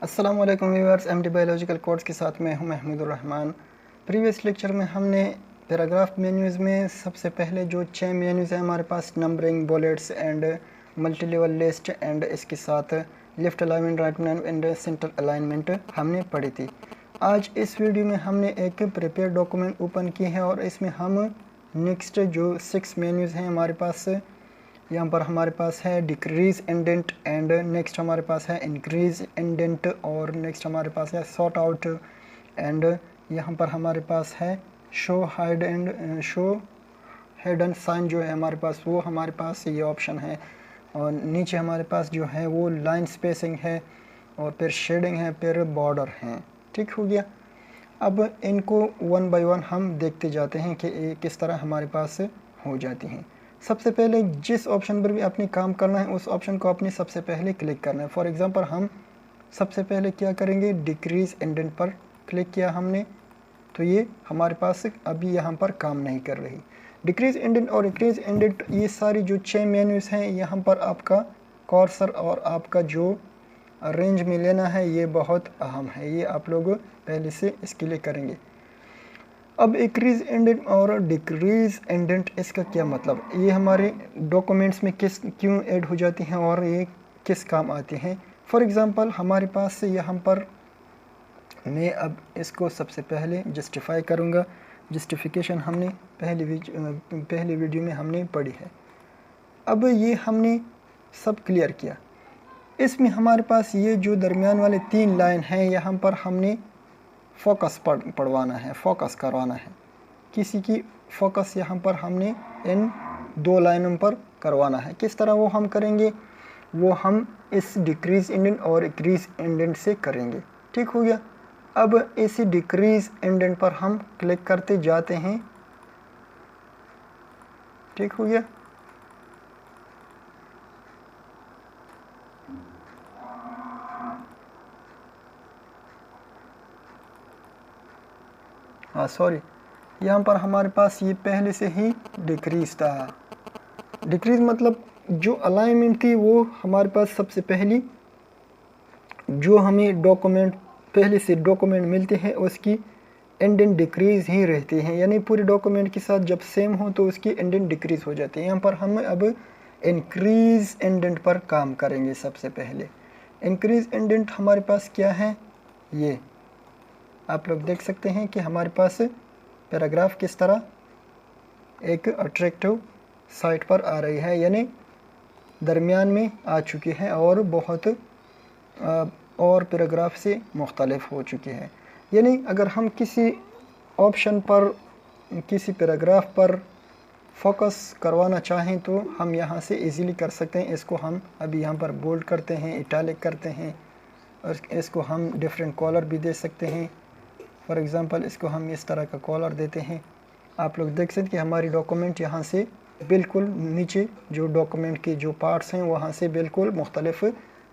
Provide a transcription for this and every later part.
अस्सलाम वालेकुम viewers, MD biological course के साथ मैं हूं महमूदुर रहमान। प्रीवियस लेक्चर में हमने पैराग्राफ मेन्यूज़ में सबसे पहले जो 6 मेन्यूज़ हैं हमारे पास, numbering, bullets and multi level list and इसके साथ left alignment, right alignment and centre alignment हमने पढ़ी थी। आज इस वीडियो में हमने एक प्रिपेयर डॉक्यूमेंट ओपन की है और इसमें हम नेक्स्ट जो 6 मेन्यूज़ हैं हमारे पास, यहाँ पर हमारे पास है डिक्रीज़ इंडेंट एंड नेक्स्ट हमारे पास है इंक्रीज़ इंडेंट और नेक्स्ट हमारे पास है सॉर्ट आउट एंड यहाँ पर हमारे पास है शो हिडन साइन जो है हमारे पास, वो हमारे पास ये ऑप्शन है। और नीचे हमारे पास जो है वो लाइन स्पेसिंग है और फिर शेडिंग है, फिर बॉर्डर हैं। ठीक हो गया। अब इनको वन बाय वन हम देखते जाते हैं कि ये किस तरह हमारे पास हो जाती हैं। सबसे पहले जिस ऑप्शन पर भी अपने काम करना है उस ऑप्शन को अपने सबसे पहले क्लिक करना है। फॉर एग्जांपल हम सबसे पहले क्या करेंगे, डिक्रीज़ इंडेंट पर क्लिक किया हमने, तो ये हमारे पास अभी यहाँ पर काम नहीं कर रही। डिक्रीज़ इंडेंट और इंक्रीज़ इंडेंट ये सारी जो 6 मेन्यूज़ हैं, यहाँ पर आपका कर्सर और आपका जो रेंज में लेना है ये बहुत अहम है। ये आप लोग पहले से इसके लिए करेंगे। अब इंक्रीज़ इंडेंट और डिक्रीज़ इंडेंट, इसका क्या मतलब, ये हमारे डॉक्यूमेंट्स में क्यों ऐड हो जाती हैं और ये किस काम आती हैं। फॉर एग्ज़ाम्पल हमारे पास यहाँ पर मैं अब इसको सबसे पहले जस्टिफाई करूँगा। जस्टिफिकेशन हमने पहले वीडियो में हमने पढ़ी है। अब ये हमने सब क्लियर किया। इसमें हमारे पास ये जो दरमियान वाले 3 लाइन हैं, यहाँ पर हमने फोकस पढ़वाना है, फोकस करवाना है। किसी की फोकस यहाँ पर हमने इन 2 लाइनों पर करवाना है। किस तरह वो हम करेंगे, वो हम इस डिक्रीज़ इंडेंट और इंक्रीज़ इंडेंट से करेंगे। ठीक हो गया। अब इसी डिक्रीज़ इंडेंट पर हम क्लिक करते जाते हैं। ठीक हो गया। हाँ सॉरी, यहाँ पर हमारे पास ये पहले से ही डिक्रीज़ था। डिक्रीज़ मतलब जो अलाइनमेंट थी वो हमारे पास सबसे पहली जो हमें डॉक्यूमेंट पहले से डॉक्यूमेंट मिलते हैं उसकी इंडेंट डिक्रीज़ ही रहती हैं, यानी पूरे डॉक्यूमेंट के साथ जब सेम हो तो उसकी इंडेंट डिक्रीज़ हो जाती है। यहाँ पर हम अब इंक्रीज़ इंडेंट पर काम करेंगे। सबसे पहले इंक्रीज़ इंडेंट हमारे पास क्या है, ये आप लोग देख सकते हैं कि हमारे पास पैराग्राफ किस तरह एक अट्रैक्टिव साइट पर आ रही है, यानी दरमियान में आ चुकी है और बहुत और पैराग्राफ से मुख्तलिफ हो चुकी है। यानी अगर हम किसी ऑप्शन पर, किसी पैराग्राफ पर फोकस करवाना चाहें तो हम यहाँ से इजीली कर सकते हैं। इसको हम अभी यहाँ पर बोल्ड करते हैं, इटैलिक करते हैं और इसको हम डिफरेंट कलर भी दे सकते हैं। फॉर एग्ज़ाम्पल इसको हम इस तरह का कलर देते हैं। आप लोग देख सकते हैं कि हमारी डॉक्यूमेंट यहाँ से बिल्कुल नीचे जो डॉक्यूमेंट के जो पार्ट्स हैं वहाँ से बिल्कुल मुख्तलिफ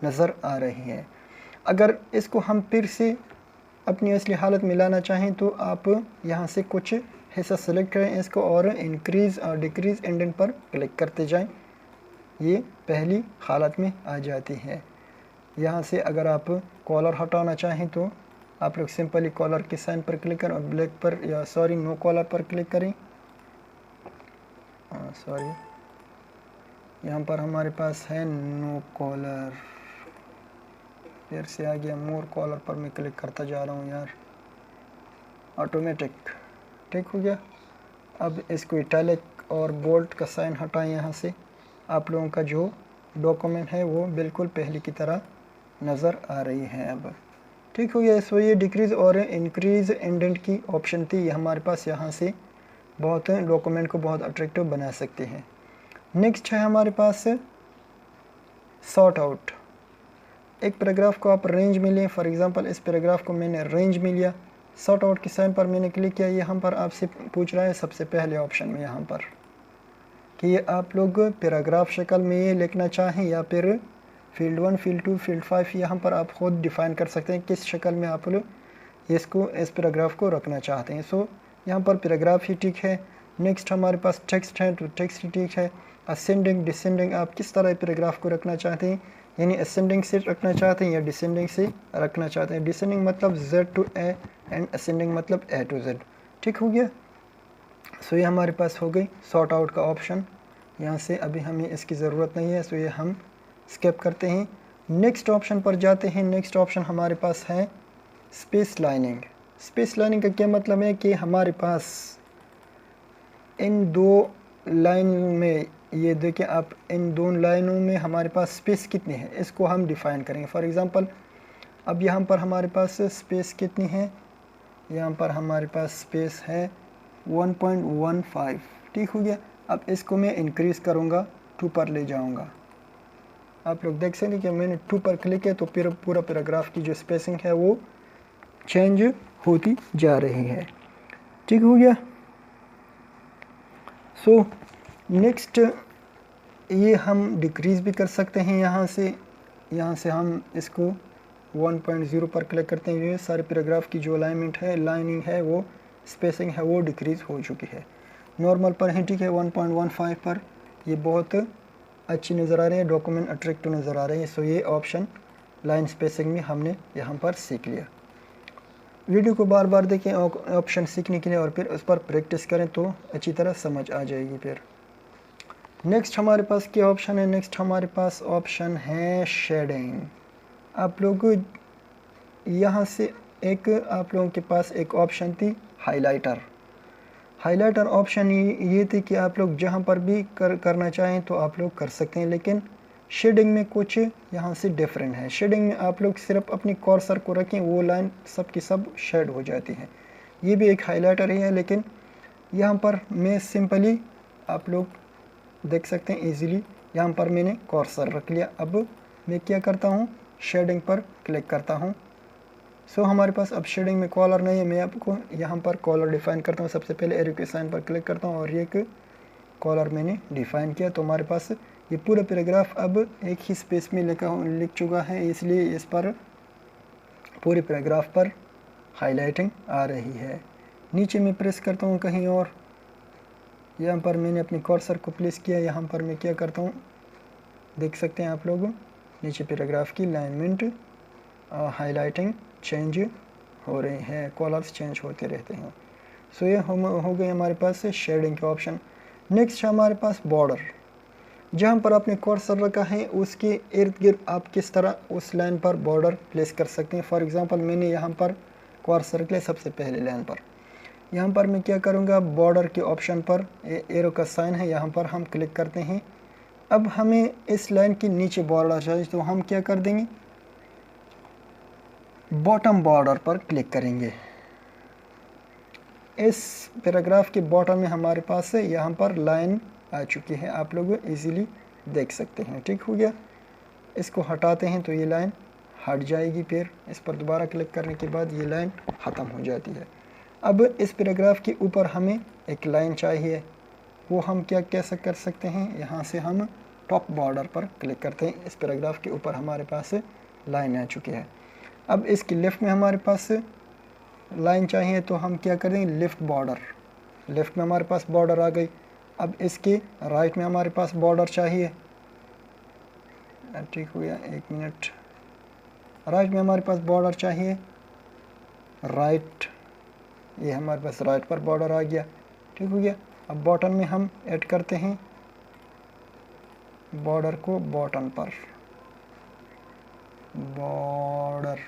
नज़र आ रही हैं। अगर इसको हम फिर से अपनी असली हालत में लाना चाहें तो आप यहाँ से कुछ हिस्सा सेलेक्ट करें इसको और इंक्रीज़ और डिक्रीज़ इंडेंट पर क्लिक करते जाएं, ये पहली हालत में आ जाती है। यहाँ से अगर आप कॉलर हटाना चाहें तो आप लोग सिंपली कॉलर के साइन पर क्लिक करें और ब्लैक पर, या सॉरी नो कॉलर पर क्लिक करें। सॉरी, यहाँ पर हमारे पास है नो कॉलर, फिर से आ गया मोर कॉलर पर मैं क्लिक करता जा रहा हूँ यार, ऑटोमेटिक। ठीक हो गया। अब इसको इटैलिक और बोल्ट का साइन हटाएं यहाँ से। आप लोगों का जो डॉक्यूमेंट है वो बिल्कुल पहले की तरह नज़र आ रही है अब। ठीक हो गया। सो ये डिक्रीज़ और इंक्रीज़ इंडेंट की ऑप्शन थी, ये हमारे पास यहाँ से बहुत डॉक्यूमेंट को बहुत अट्रैक्टिव बना सकते हैं। नेक्स्ट है हमारे पास सॉर्ट आउट। एक पैराग्राफ को आप रेंज में लें। फॉर एग्जांपल इस पैराग्राफ को मैंने रेंज में लिया, सॉर्ट आउट के साइन पर मैंने क्लिक किया। यहाँ पर आपसे पूछ रहा है सबसे पहले ऑप्शन में यहाँ पर कि ये आप लोग पैराग्राफ शक्ल में ये लिखना चाहें या फिर फील्ड 1, फील्ड 2, फील्ड 5, यहाँ पर आप ख़ुद डिफ़ाइन कर सकते हैं किस शक्ल में आप लोग इस पैराग्राफ को रखना चाहते हैं। सो यहाँ पर पैराग्राफ ही ठीक है। नेक्स्ट हमारे पास टेक्स्ट है तो टेक्स्ट ही ठीक है। असेंडिंग डिसेंडिंग आप किस तरह पैराग्राफ को रखना चाहते हैं यानी असेंडिंग से रखना चाहते हैं या डिसेंडिंग से रखना चाहते हैं। डिसेंडिंग मतलब Z to A and ascending मतलब A to Z। ठीक हो गया। सो ये हमारे पास हो गई सॉर्ट आउट का ऑप्शन। यहाँ से अभी हमें इसकी ज़रूरत नहीं है, सो ये हम स्किप करते हैं। नेक्स्ट ऑप्शन पर जाते हैं। नेक्स्ट ऑप्शन हमारे पास है स्पेस लाइनिंग। स्पेस लाइनिंग का क्या मतलब है कि हमारे पास इन दो लाइन में, ये देखिए आप, इन दोनों लाइनों में हमारे पास स्पेस कितनी है इसको हम डिफ़ाइन करेंगे। फॉर एग्ज़ाम्पल अब यहाँ पर हमारे पास स्पेस कितनी है, यहाँ पर हमारे पास स्पेस है 1.15। ठीक हो गया। अब इसको मैं इंक्रीज़ करूँगा, 2 पर ले जाऊँगा। आप लोग देख सकते हैं कि मैंने 2 पर क्लिक किया तो पूरा पैराग्राफ की जो स्पेसिंग है वो चेंज होती जा रही है। ठीक हो गया। सो नेक्स्ट ये हम डिक्रीज़ भी कर सकते हैं। यहाँ से हम इसको 1.0 पर क्लिक करते हैं। ये सारे पैराग्राफ की जो अलाइनमेंट है, लाइनिंग है, वो स्पेसिंग है, वो डिक्रीज़ हो चुकी है। नॉर्मल पर है, ठीक है। 1.15 पर ये बहुत अच्छी नज़र आ रही है, डॉक्यूमेंट अट्रैक्टिव नज़र आ रही है। सो ये ऑप्शन लाइन स्पेसिंग में हमने यहाँ पर सीख लिया। वीडियो को बार बार देखें ऑप्शन सीखने के लिए और फिर उस पर प्रैक्टिस करें तो अच्छी तरह समझ आ जाएगी। फिर नेक्स्ट हमारे पास क्या ऑप्शन है? नेक्स्ट हमारे पास ऑप्शन है शेडिंग। आप लोग यहाँ से आप लोगों के पास एक ऑप्शन थी हाइलाइटर। हाइलाइटर ऑप्शन ये थी कि आप लोग जहाँ पर भी करना चाहें तो आप लोग कर सकते हैं, लेकिन शेडिंग में कुछ यहाँ से डिफरेंट है। शेडिंग में आप लोग सिर्फ अपनी कर्सर को रखें, वो लाइन सब की सब शेड हो जाती है। ये भी एक हाइलाइटर ही है, लेकिन यहाँ पर मैं सिंपली, आप लोग देख सकते हैं इजीली, यहाँ पर मैंने कर्सर रख लिया। अब मैं क्या करता हूँ, शेडिंग पर क्लिक करता हूँ। सो हमारे पास अब शेडिंग में कॉलर नहीं है। मैं आपको यहाँ पर कॉलर डिफ़ाइन करता हूँ। सबसे पहले एरो के साइन पर क्लिक करता हूँ और ये एक कॉलर मैंने डिफ़ाइन किया। तो हमारे पास ये पूरा पैराग्राफ अब एक ही स्पेस में लिख चुका है, इसलिए इस पर पूरे पैराग्राफ पर हाईलाइटिंग आ रही है। नीचे मैं प्रेस करता हूँ कहीं और, यहाँ पर मैंने अपने कर्सर को प्लेस किया। यहाँ पर मैं क्या करता हूँ, देख सकते हैं आप लोग, नीचे पैराग्राफ की अलाइनमेंट हाईलाइटिंग चेंज हो रही है, कॉलर्स चेंज होते रहते हैं। सो ये हो गई हमारे पास शेडिंग के ऑप्शन। नेक्स्ट हमारे पास बॉर्डर। जहाँ पर आपने कर्सर रखा है उसके इर्द गिर्द आप किस तरह उस लाइन पर बॉर्डर प्लेस कर सकते हैं। फॉर एग्जांपल मैंने यहाँ पर कर्सर रख लिया सबसे पहले लाइन पर। यहाँ पर मैं क्या करूँगा, बॉर्डर के ऑप्शन पर एरो का साइन है, यहाँ पर हम क्लिक करते हैं। अब हमें इस लाइन के नीचे बॉर्डर चाहिए, तो हम क्या कर देंगे, बॉटम बॉर्डर पर क्लिक करेंगे। इस पैराग्राफ के बॉटम में हमारे पास यहाँ पर लाइन आ चुकी है, आप लोग इजीली देख सकते हैं। ठीक हो गया। इसको हटाते हैं तो ये लाइन हट जाएगी, फिर इस पर दोबारा क्लिक करने के बाद ये लाइन ख़त्म हो जाती है। अब इस पैराग्राफ के ऊपर हमें एक लाइन चाहिए, वो हम क्या कैसे कर सकते हैं, यहाँ से हम टॉप बॉर्डर पर क्लिक करते हैं। इस पैराग्राफ के ऊपर हमारे पास लाइन आ चुकी है। अब इसकी लेफ़्ट में हमारे पास लाइन चाहिए, तो हम क्या करें, लेफ़्ट बॉर्डर। लेफ़्ट में हमारे पास बॉर्डर आ गई। अब इसके राइट में हमारे पास बॉर्डर चाहिए। ठीक हो गया, 1 मिनट। राइट में हमारे पास बॉर्डर चाहिए, राइट, ये हमारे पास राइट पर बॉर्डर आ गया। ठीक हो गया। अब बॉटम में हम ऐड करते हैं बॉर्डर को, बॉटम पर बॉर्डर,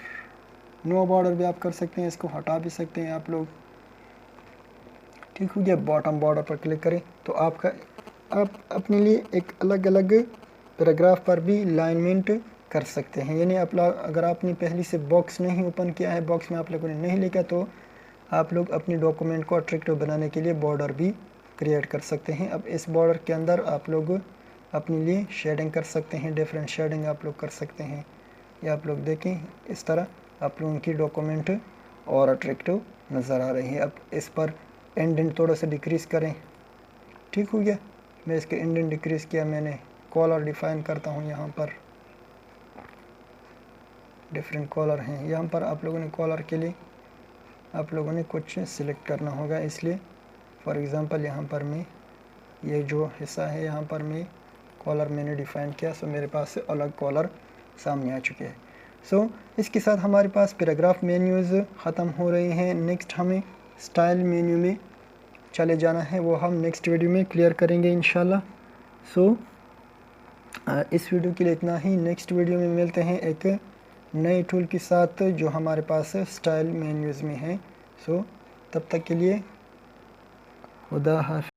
नो बॉर्डर भी आप कर सकते हैं, इसको हटा भी सकते हैं आप लोग। ठीक हो गया। बॉटम बॉर्डर पर क्लिक करें तो आप अपने लिए एक अलग अलग पैराग्राफ पर भी अलाइनमेंट कर सकते हैं। यानी अगर आपने पहले से बॉक्स नहीं ओपन किया है, बॉक्स में आप लोगों ने नहीं लिखा, तो आप लोग अपने डॉक्यूमेंट को अट्रैक्टिव बनाने के लिए बॉर्डर भी क्रिएट कर सकते हैं। अब इस बॉर्डर के अंदर आप लोग अपने लिए शेडिंग कर सकते हैं, डिफरेंट शेडिंग आप लोग कर सकते हैं। या आप लोग देखें इस तरह आप लोगों की डॉक्यूमेंट और अट्रैक्टिव नज़र आ रही है। अब इस पर इंडेंट थोड़ा सा डिक्रीज़ करें। ठीक हो गया। मैं इसके इंडेंट डिक्रीज़ किया, मैंने कॉलर डिफ़ाइन करता हूँ। यहाँ पर डिफरेंट कॉलर हैं। यहाँ पर आप लोगों ने कॉलर के लिए आप लोगों ने कुछ सिलेक्ट करना होगा, इसलिए फॉर एग्ज़ाम्पल यहाँ पर मैं ये जो हिस्सा है यहाँ पर मैं कॉलर मैंने डिफ़ाइन किया, सो मेरे पास से अलग कॉलर सामने आ चुके हैं। सो इसके साथ हमारे पास पैराग्राफ मेन्यूज़ ख़त्म हो रहे हैं। नेक्स्ट हमें स्टाइल मेन्यू में चले जाना है, वो हम नेक्स्ट वीडियो में क्लियर करेंगे इंशाल्लाह। सो इस वीडियो के लिए इतना ही। नेक्स्ट वीडियो में मिलते हैं एक नए टूल के साथ जो हमारे पास स्टाइल मेन्यूज़ में है। सो तब तक के लिए खुदा हाफ़िज़।